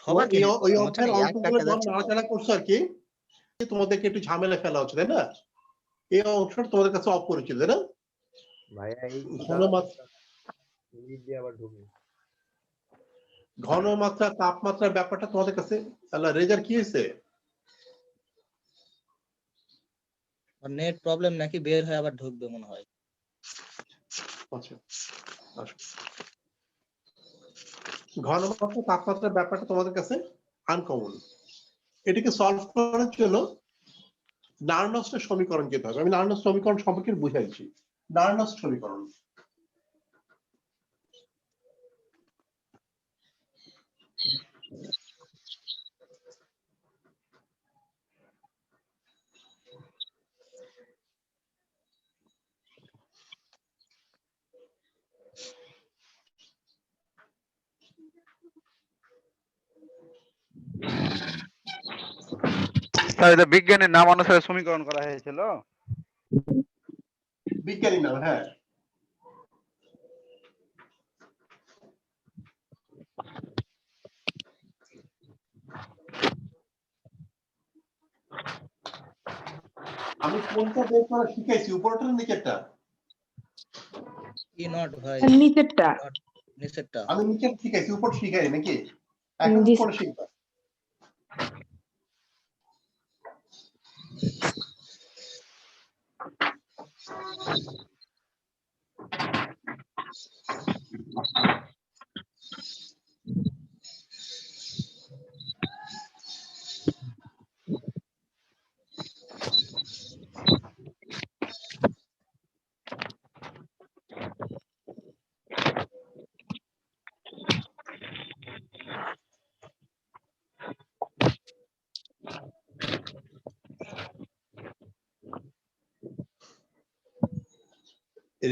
তোমার এই সবার অধ্যায়ের এক অঙ্কগুলো টাকা যখন যাচ্ছে তো। নাড়াচাড়া করছো আর কি, তোমাদেরকে একটু ঝামেলা ফেলা হচ্ছে, তাই না? এই অংশটা তোমাদের কাছে অপরিচিত, তাই না? ভাইয়া এই ঘনমাত্রা তাপমাত্রার ব্যাপারটা তোমাদের কাছে রেজার কি হয়েছে? নেট প্রবলেম নাকি বের হয়ে আবার ঢুকবে মনে হয়। আচ্ছা, ঘনমাত্রা তাপমাত্রার ব্যাপারটা তোমাদের কাছে আনকমন। এটাকে সলভ করার জন্য নার্নস্টের সমীকরণ যেতে হবে। আমি নার্নস্ট সমীকরণ সম্পর্কে বুঝাইছি। নার্নস্ট সমীকরণ এটা বিজ্ঞানের নাম অনুসারে সমীকরণ করা হয়েছিল। বিজ্ঞানী নাম, হ্যাঁ। আমি কোনটা বের করা শিখাইছি, উপরটা না নিচেরটা? ই নট ভাই, নিচেরটা। নিচেরটা। আমি নিচের শিখাইছি, উপর শিখাই নাকি? এখন জি। উপরে শিখবা।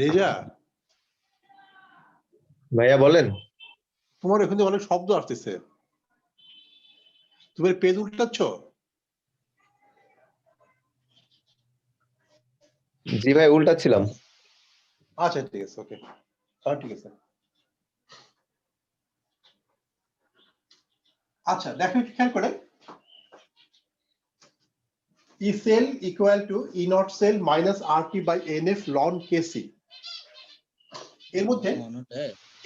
রেজা, ভাইয়া বলেন। তোমার এখানে অনেক শব্দ আসতেছে, তুমি পেজ উল্টাচ্ছ? জি ভাই, উল্টাচ্ছিলাম। আচ্ছা ঠিক আছে, ওকে, হ্যাঁ ঠিক আছে। আচ্ছা দেখো একটু খেয়াল করে, E cell equal to E naught cell minus R T by n F ln Kc. এর মধ্যে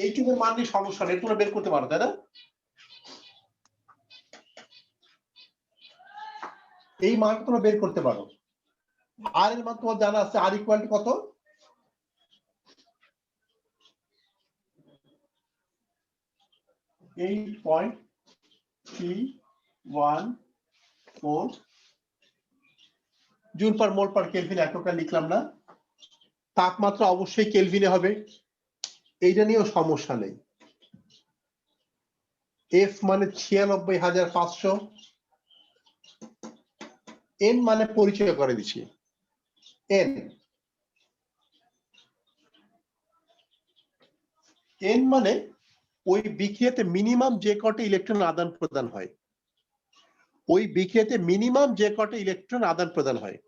এইটুকুর মান নিয়ে সমস্যা নেই, তোমরা বের করতে পারো, তাই না? এই মান তোমরা বের করতে পারো। আর এর মান তোমার জানা আছে, আর ইকুয়াল টু কত? জুল পার মোল পার কেলভিন, এককটা লিখলাম না। তাপমাত্রা অবশ্যই কেলভিনে হবে, এইটা নিয়েও সমস্যা নেই। এফ মানে ৯৬৫০০, এন মানে পরিচয় করে দিচ্ছি, এন মানে ওই বিক্রিয়াতে মিনিমাম যে কটা ইলেকট্রন আদান প্রদান হয়, ওই বিক্রিয়াতে মিনিমাম যে কটা ইলেকট্রন আদান প্রদান হয়।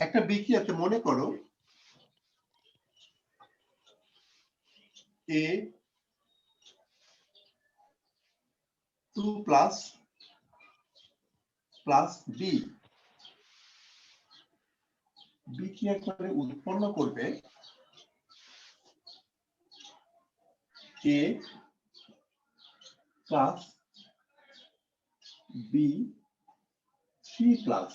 একটা বিক্রিয়াতে মনে করো এ 2 প্লাস বি বিক্রিয়া করে উৎপন্ন করবে এ প্লাস বি 3 প্লাস।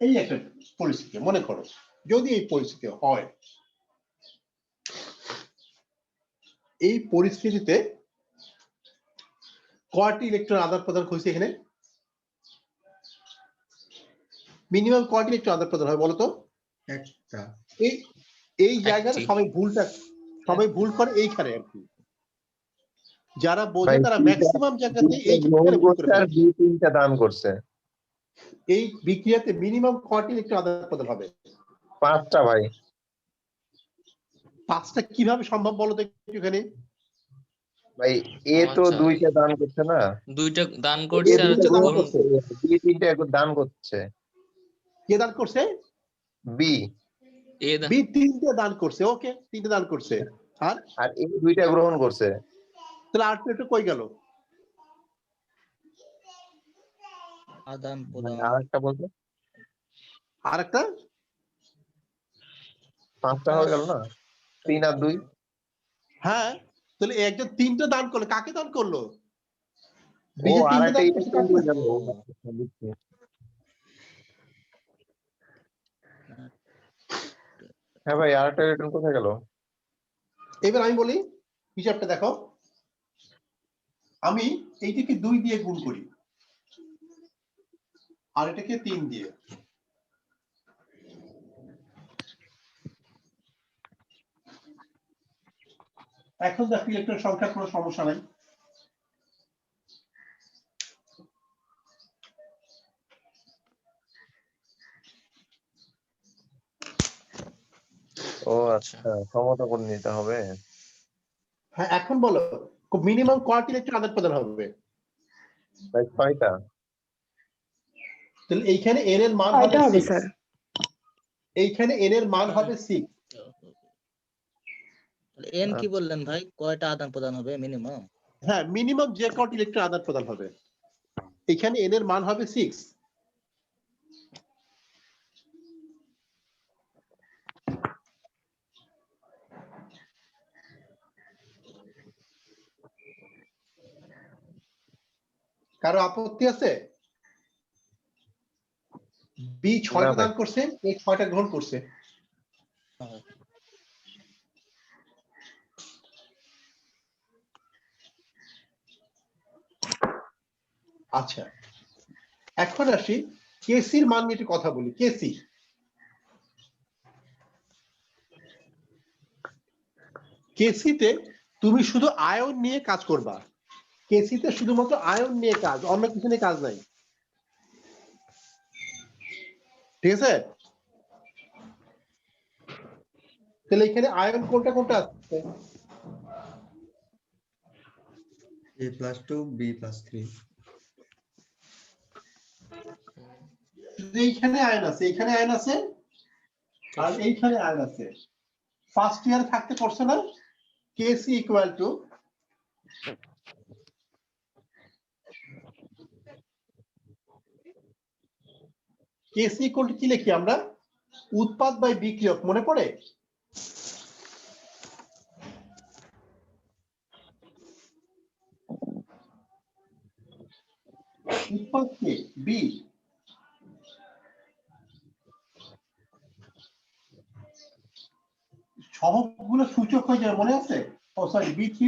এই একটা পরিস্থিতি মনে করো, যদি এই পরিস্থিতি হয়, এই পরিস্থিতিতে কয়টি ইলেকট্রন আদান প্রদান হয়েছে? এখানে মিনিমাম কয়টি ইলেকট্রন আদান প্রদান হয় বলতো? একটা। এই জায়গাটা সবাই ভুল করে এইখানে আর কি। যারা বোঝে তারা ম্যাক্সিমাম জায়গাতে এইখানে ভুল করে ফেলে। দুই তিনটা দান করছে। এই বিক্রিয়াতে মিনিমাম কয়টি ইলেকট্রন আদান প্রদান হবে? 5টা ভাই। 5টা কিভাবে সম্ভব বলো তো একটুখানি? ভাই এ তো 2টা দান করছে না? 2টা দান করছে আর দুই তিনটা দান করছে। কে দান করছে? বি। বি 3টে দান করছে, ওকে 3টে দান করছে। আর এই 2টা গ্রহণ করছে। তাহলে আর একটু কই গেল? আদান প্রদান আরেকটা বলতে আর একটা 5টা হয়ে গেল না? 3 আর 2। হ্যাঁ, তাহলে একজন 3টা দান করলো, কাকে দান করলো? ও বিজে 3টা আরেকটা দান এটা করছে চেঞ্জ কাকে? হয়ে গেল। হ্যাঁ ভাই, আরেকটা রিটার্ন কোথায় গেল? এবার আমি বলি হিসাবটা দেখো, আমি এইটাকে 2 দিয়ে গুণ করি আর এটাকে 3 দিয়ে। এখন দেখো ইলেকট্রন সংখ্যার কোনো সমস্যা নাই। ও আচ্ছা, সমতা করে নিতে হবে। হ্যাঁ, এখন বলো মিনিমাম কয়টি ইলেকট্রন আদান প্রদান হবে? ভাই 6টা। তাহলে এইখানে n এর মান হবে 6, স্যার। এইখানে n এর মান হবে 6। এন কি বললেন ভাই, কয়টা আদান প্রদান হবে মিনিমাম? হ্যাঁ, মিনিমাম যে কয়টি ইলেকট্রন আদান প্রদান হবে, এখানে n এর মান হবে 6। কারো আপত্তি আছে? বি 6টা দান করছে, এ 6টা গ্রহণ করছে। আচ্ছা, এখন আসি কেসির মান নিয়ে একটু কথা বলি। কেসি, কেসিতে তুমি শুধু আয়ন নিয়ে কাজ করবা। কেসিতে শুধুমাত্র আয়ন নিয়ে কাজ, অন্য কিছু নিয়ে কাজ নাই। ঠিক আছে? তাহলে এখানে আয়ন কোনটা কোনটা আছে? A+2 B+3 এইখানে আয়ন আছে, এইখানে আয়ন আছে, আর এইখানে আয়ন আছে। ফার্স্ট ইয়ার থাকতে পড়ছে না Kc equal to Kc equal to কি লিখি আমরা? উৎপাদ বাই বিক্রিয়ক, মনে পড়ে? উৎপাদ কে বি, সহগগুলো সূচক হয়ে যায়, মনে আছে? ও সরি, B3+,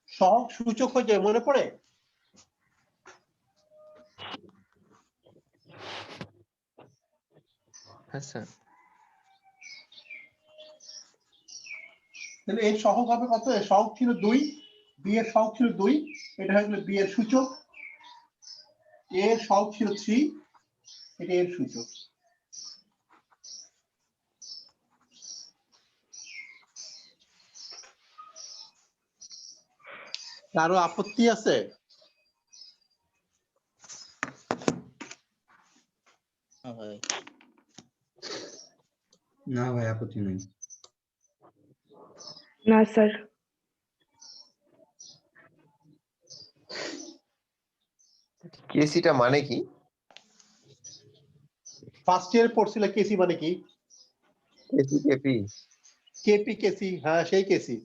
সহগ সূচক হয়ে যায়, মনে পড়ে? হ্যাঁ স্যার। তাহলে এর সহগ হবে কত? এর সহগ ছিল 2, বি এর সহগ ছিল 2, এটা হয়ে গেল বি এর সূচক। এর সহগ ছিল 3, এটা এর সূচক। কারো আপত্তি আছে? ভাই না ভাই, আপত্তি নেই। না স্যার। কেসিটা মানে কি? ফার্স্ট ইয়ারে পড়ছিল কেসি মানে কি? কেসি কেপি। কেপি কেসি, হ্যাঁ সেই কেসি।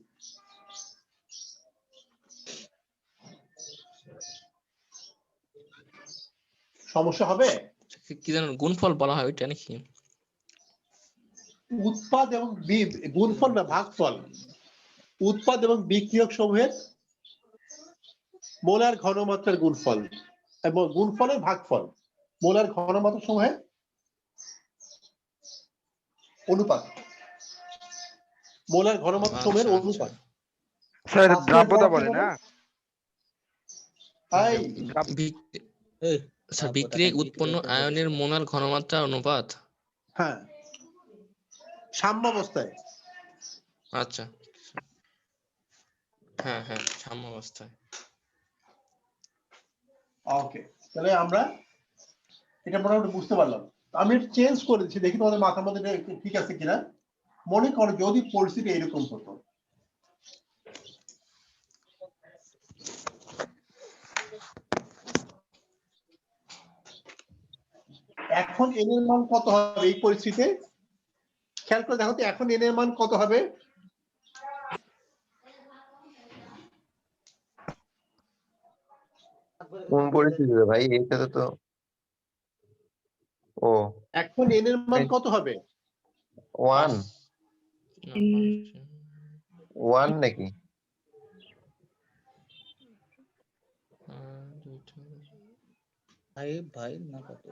সমস্যা হবে? কি জানেন গুণফল বলা হয় ওইটা নাকি? উৎপাদ এবং গুণফল না, ভাগফল। উৎপাদ এবং বিক্রিয়ক সমূহের মোলার ঘনমাত্রার গুণফল এবং গুণফলের ভাগফল, মোলার ঘনমাত্রা সমূহের অনুপাত, মোলার ঘনমাত্রা সমূহের আচ্ছা, অনুপাত। স্যার এটা দ্রাব্যতা বলে না? এই স্যার বিক্রিয়ায় উৎপন্ন আয়নের মোলার ঘনমাত্রা অনুপাত। হ্যাঁ, সাম্যাবস্থায়। আচ্ছা, হ্যাঁ হ্যাঁ, সাম্যাবস্থায়। ওকে, তাহলে আমরা এটা মোটামুটি বুঝতে পারলাম। আমি চেঞ্জ করে দিচ্ছি, দেখি তোমাদের মাথার মধ্যে ঠিক আছে কিনা। মনে করো যদি পরিস্থিতি এরকম হতো, এখন n এর মান কত হবে এই পরিস্থিতিতে? খেয়াল করে দেখো তো এখন n এর মান কত হবে? কোন পরিস্থিতিতে ভাই? এইটাতে তো ও এখন n এর মান কত হবে? 1 1 নাকি? ভাই না কত?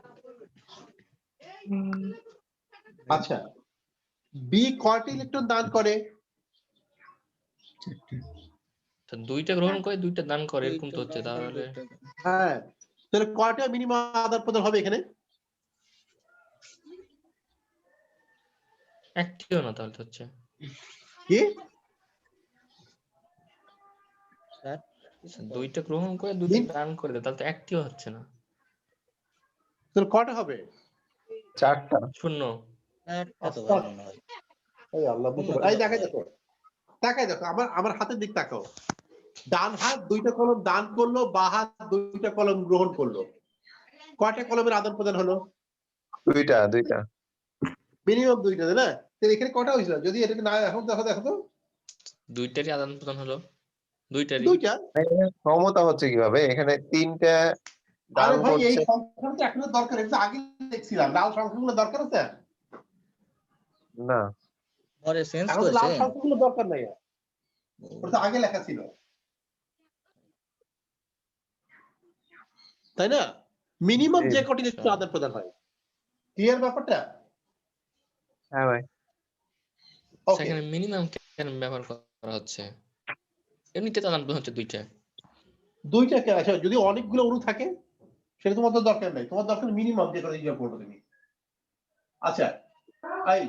আচ্ছা b কয়টি ইলেকট্রন দান করে? চারটে। তো দুইটা গ্রহণ করে দুইটা দান করে এরকম তো হচ্ছে, তাহলে হ্যাঁ, তাহলে কয়টা মিনিমাম আদান প্রদান হবে এখানে? একটিও না তাহলে তো হচ্ছে। কি? দুইটা গ্রহণ করে দুইটা দান করে দেয়, তাহলে তো একটিও হচ্ছে না। তাহলে কয়টা হবে? 4টা। শূন্য। একটা তো ভাই মনে হয়। এই আল্লাহ বুঝতে পারে। এই দেখাই দেখো, তাকাই দেখো আমার হাতের দিক তাকাও। ডান হাত দুইটা কলম দান করলো, বাঁ হাত দুইটা কলম গ্রহণ করলো, কয়টা কলমের আদান প্রদান হলো? দুইটা। মিনিমাম দুইটা, তাই না? তাহলে এখানে কয়টা হয়েছিল? যদি এটাকে না এখন দেখো তো দুইটারই আদান প্রদান হলো, দুইটারই। দুইটা। সমতা হচ্ছে কিভাবে? এখানে 3টা দান আরে ভাই এই করছে। সংখ্যাটা তো এখনো দরকার, এটা আগে দেখছিলাম। লাল সংখ্যাগুলো দরকার আছে? না, পরে চেঞ্জ এখন তো লাল করেছে। সংখ্যাগুলো দরকার নাই, ওটা তো আগে লেখা ছিল, তাই না? মিনিমাম যে কটি একটু আদান প্রদান হয়। ক্লিয়ার ব্যাপারটা? হ্যাঁ ভাই। ওকে, সেখানে মিনিমাম কেন ব্যবহার করা হচ্ছে? এমনিতে তো আদান প্রদান হচ্ছে দুইটা। দুইটা কেন? আচ্ছা যদি অনেকগুলো অণু থাকে সেটা তোমার তো দরকার নাই, তোমার দরকার মিনিমাম যে কটি হিসাব করবে তুমি। আচ্ছা এই